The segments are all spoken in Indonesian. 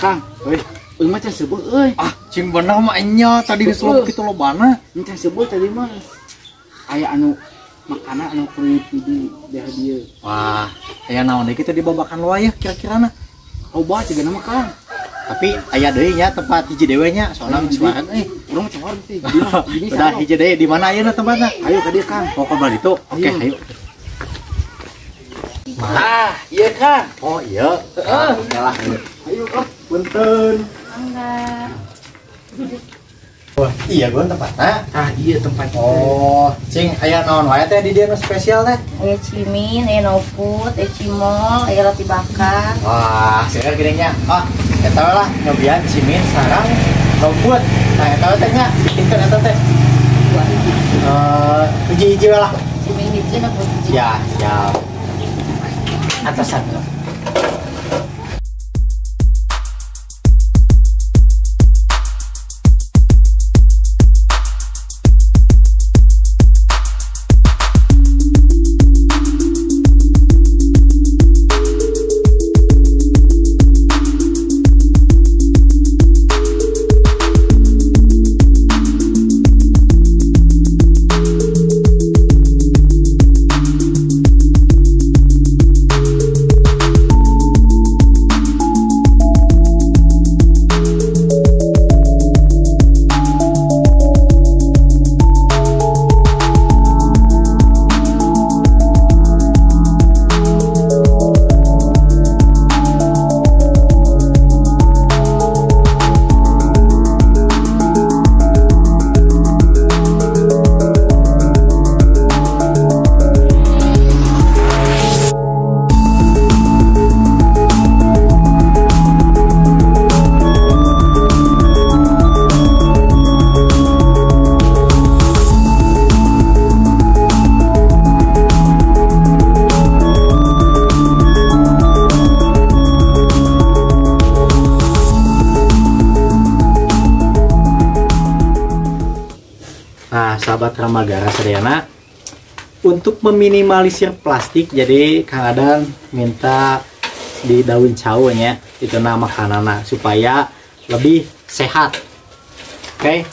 Kang, macam sebut, Cing bener mah enya tadi disuruh gitu lo bana. Macam sebut tadi mah. Aya anu makanan anu kulit di dia. Wah, aya naon deui kita dibabakan lo aya kira-kirana. Loba juga nama Kang. Tapi aya deui nya tempat hiji dewe nya soalna suaran urang macam warung sih. Udah hiji deui di mana ayeuna tempatna? Ayo ka dieu Kang. Oh, ka Balitu. Oke, ayo. Iya Kang. Oh iya. Lah. Ayo Kang. Punten. Enggak. Wah, iya gua tempatna. Iya tempat. Oh, cing aya naon wae teh di dieu nu spesial teh? Aya cimin, aya noput, aya cimol, aya roti bakar. Wah, seueur geuning nya. Eta lah nyobian cimin sareng noput. Nah, eta teh nya bikinkeun eta teh. Hiji-hiji lah. Cimin hiji noput hiji. Ya, siap. Atasan. Nah, sahabat Ramagara Sadayana, untuk meminimalisir plastik, jadi Kang Adan minta di daun caunya itu nama makanana supaya lebih sehat. Oke.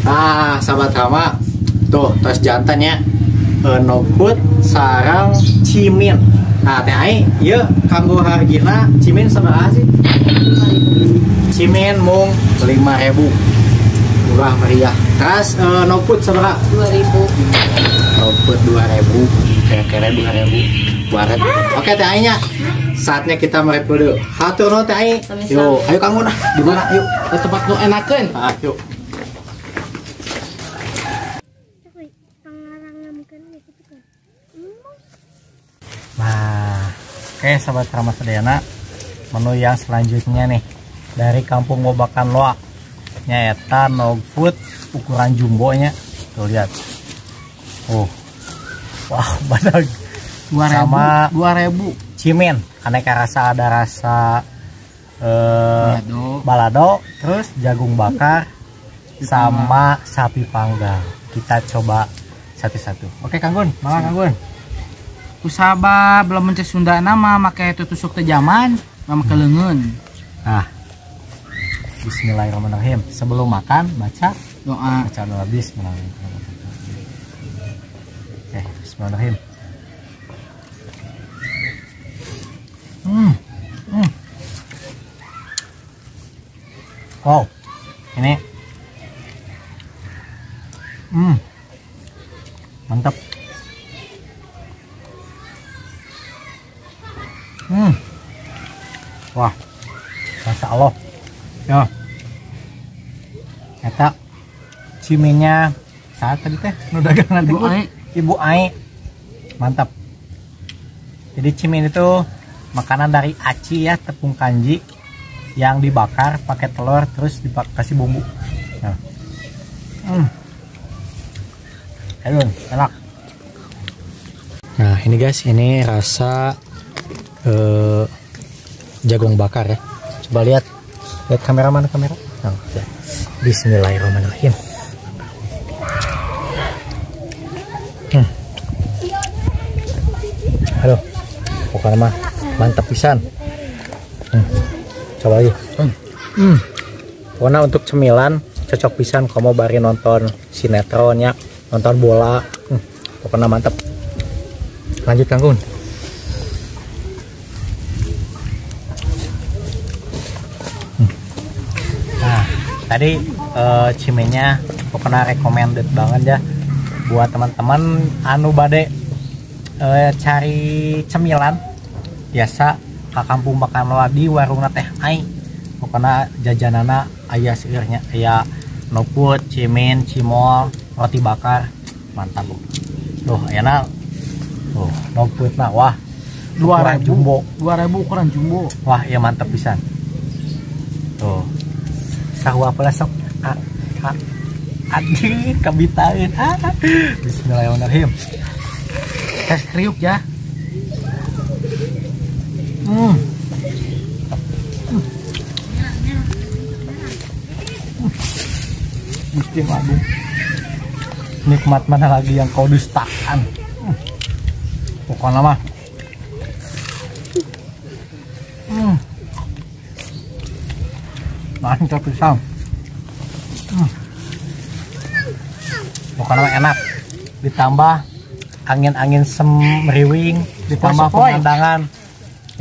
Nah, sahabat Rama, tuh tos jantannya noput sarang cimin. Nah, teh ai, ieu kanggo hargina cimin sabaraha sih? Cimin mung 5.000, murah meriah. Terus noput sabaraha? 2000. Noput 2.000, kira-kira 2.000 buaret. Oke teh ainya, saatnya kita merepode. Hatur nuhun teh ai. Yuk, ayo Kang Mun, di mana? Yuk, Ke tempat nu enakeun. Yuk. Nah, oke sahabat Rama Sadayana, menu yang selanjutnya nih dari Kampung Babakan Loak, nyata nog food ukuran jumbo nya, tuh lihat, wah badag, 2000, sama 2000 cimin, aneka rasa, ada rasa balado, terus jagung bakar, sama sapi panggang. Kita coba satu-satu. Oke Kang Gun, mana Kang Gun? Kusaba belum mencet Sunda nama make tusuk teh zaman nama kelengeun. Nah, Bismillahirrahmanirrahim. Sebelum makan baca Doa. baca doa Bismillahirrahmanirrahim. Oke, Bismillahirrahmanirrahim. Wow, ini mantap. Wah, Masya Allah ya, eta ciminnya saat tadi teh nu dagangan Ibu Ai, mantap. Jadi cimin itu makanan dari aci ya, tepung kanji yang dibakar pakai telur terus dikasih bumbu. Nah. Enak. Nah ini guys, ini rasa jagung bakar ya. Coba lihat kamera. Nah, ya. Bismillahirrahmanirrahim. Halo. pokoknya mah mantap pisan. Coba lagi. Pokoknya untuk cemilan cocok pisan kamu bari nonton sinetron ya, nonton bola. Pokoknya mantap. Lanjut Kang Kun. Nah, tadi cimenya pokoknya recommended banget ya buat teman-teman anu bade cari cemilan biasa ke kampung makan di warung teh ai. Pokoknya jajanana aya seurnya aya noput, cimin, cimol, roti bakar mantap bu. Tuh enak. Tuh noputna wah 2.000 jumbo. 2.000 ukuran jumbo. Wah ya mantap pisan. Tuh sahwa pula sok adik kabitain. Bismillahirrahmanirrahim. Tes kriuk ya. Gusti madu. Nikmat mana lagi yang kau dustakan. Pokoknya mah mantap pisang. Pokoknya mah enak. Ditambah angin-angin semriwing, ditambah pemandangan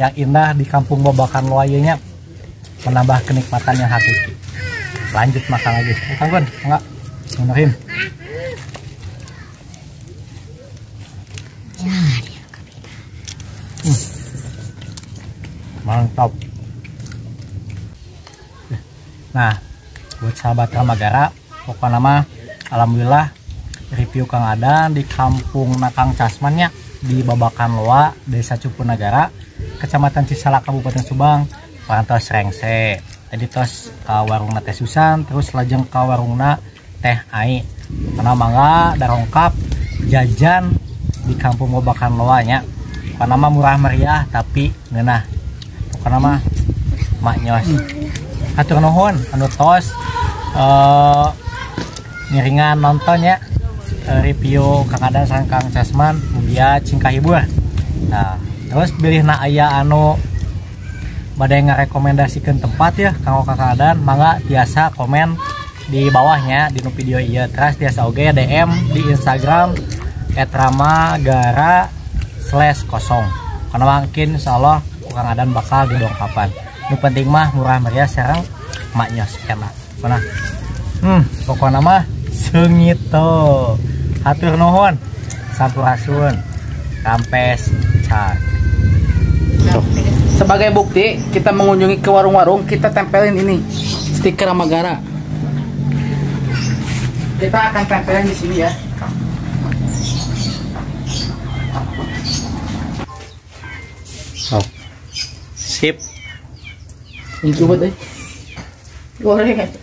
yang indah di kampung Babakan Loayenya, menambah kenikmatan yang hakiki. Lanjut makan lagi. Kang Gun, enggak? Menerim. Mantap. Nah, buat sahabat Ramagara, pokoknya mah alhamdulillah review Kang Adan di kampung Nakang Casmannya di Babakan Loa, Desa Cupunagara, Kecamatan Cisalak, Kabupaten Subang, parantos rengse. Tadi tos ke warung Teh Susan, terus lajeng ke warung Teh Ai. Karena mangga darongkap jajan di kampung Babakan Loa nya. Karena mah murah meriah tapi ngeunah. Pokoknya mah maknyos. Hatur nuhun anu tos ngiringan nontonnya review Kang Adan sang Kang Casman mugia cingkah hibur. Nah, terus bilihna aya anu bade ngarekomendasikeun tempat ya Kang Adan, mangga tiasa komen di bawahnya di video ieu. Terus tiasa oge DM di Instagram @ramagara/0. Karena mungkin insyaallah Kang Adan bakal didongkapan. Nu penting mah murah meriah sareng maknyos enak. Nah, pokoknya mah seungito. Hatur nuhun, sampurasun, kampes, cat. Sebagai bukti kita mengunjungi ke warung-warung, kita tempelin ini stiker Ramagara. Kita akan tempelin di sini ya. Oh. Sip. Ini coba deh. Goreng aja.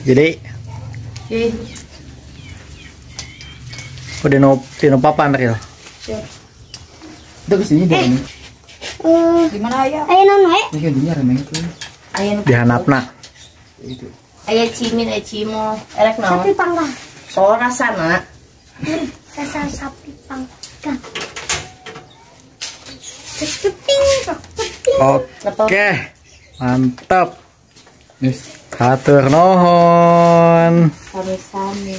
Jadi udah tino papan real. Udah kesini deh ini. Gimana ayah? Ayo nono Ini kan dunia remeng itu. Ayah Di handapna. Itu. ayah cimin, ayah cimo, erek naon? sapi panggang. Oh rasana. Rasa sapi panggang. Oke. Mantap. Yes. Hatur nuhun. Sami-sami.